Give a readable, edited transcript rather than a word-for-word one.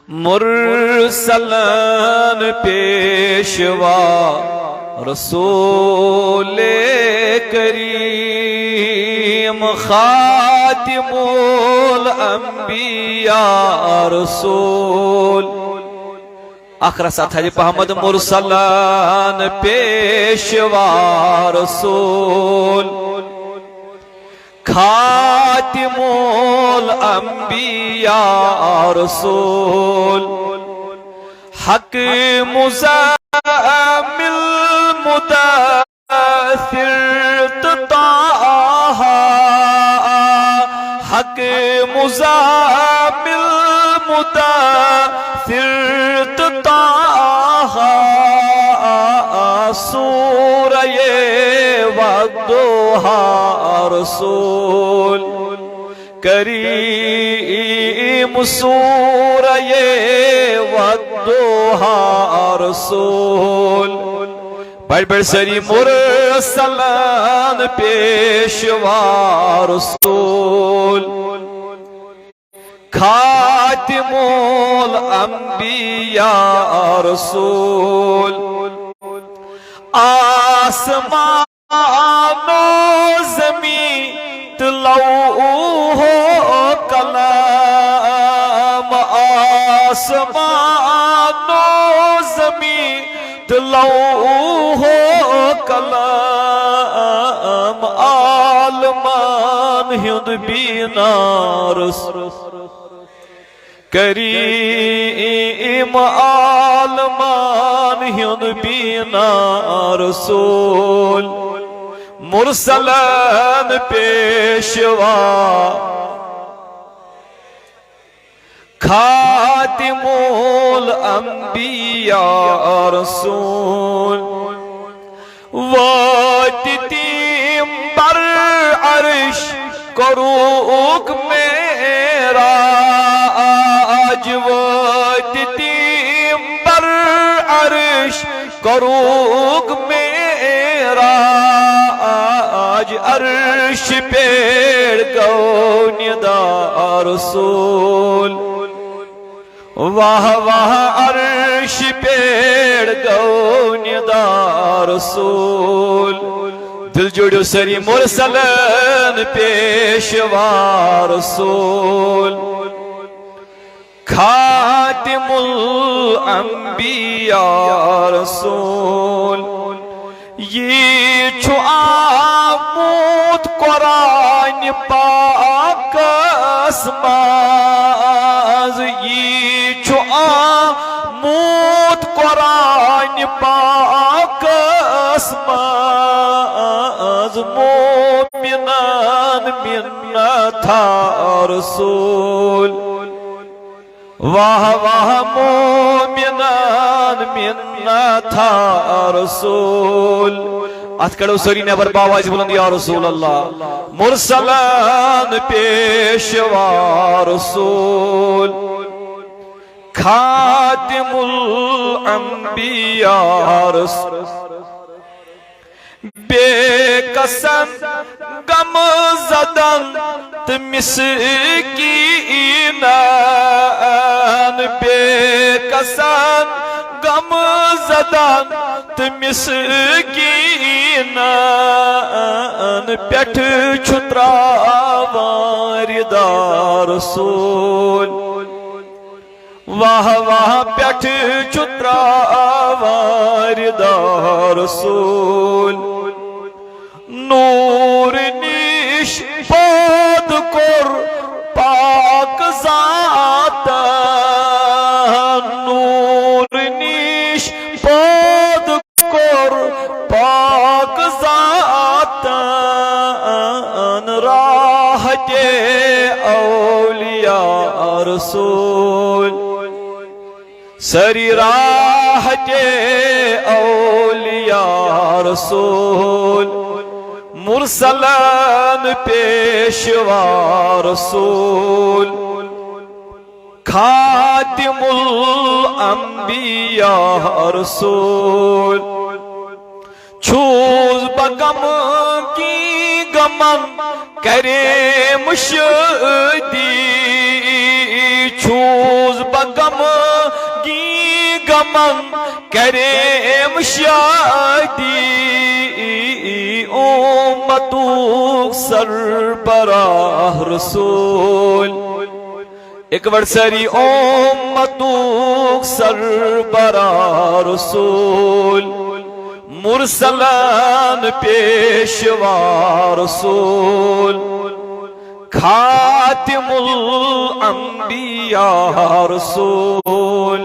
مرسلان پیشوا رسول کریم خاتم الانبیاء رسول آخر ساتھ حضرت محمد مرسلان پیشوا رسول خاتم الانبیاء رسول حق مزامل مدثر طه حق مزامل مدثر طه سورہ والضحى رسول کریم سورہ والضحى رسول بڑھ بڑھ سری مرسلان پیشوا رسول خاتم الانبیاء رسول آسمان و زمین لوح و کلام آسمان و زمین لوح و کلام عالمان ہند بینا رسول کریم عالمان ہند بینا رسول مرسلان پیشوا خاتم الانبیاء رسول واتتیم بر عرش کروک میرا واتتیم بر عرش کروک میرا آج عرش پیڑ گو ندا رسول واہ واہ عرش پیڑ گو ندا رسول دل جوڑو سری مرسلان پیشوا رسول خاتم الانبیاء رسول یہ چھو آمود قرآن پاک اسماز یہ چھو آمود قرآن پاک اسماز مومنان منتا رسول واہ واہ مومنان منتا رسول ات کڑو سری نبر باواز بلند یا رسول اللہ مرسلان پیشوا رسول خاتم الانبیاء رسول بے قسم غم زدن مسکینان بے قسم غم زدن مسکینان پیٹھ چھتراوان رضا رسول واہ واہ پیٹھ چھتراوان رضا رسول نور نیش پود کر پاک ذات نور نیش پود کر پاک ذات راہ کے اولیاء رسول سری راہ کے اولیاء رسول مرسلان پیشوا رسول خاتم الانبیاء رسول چھوز بغم کی غمن کرے مشدی چھوز بغم گی غمن کرے مشدی امتو سربراہ رسول ایک بار سری امتو سربراہ رسول مرسلان پیشوا رسول خاتم الانبیاء رسول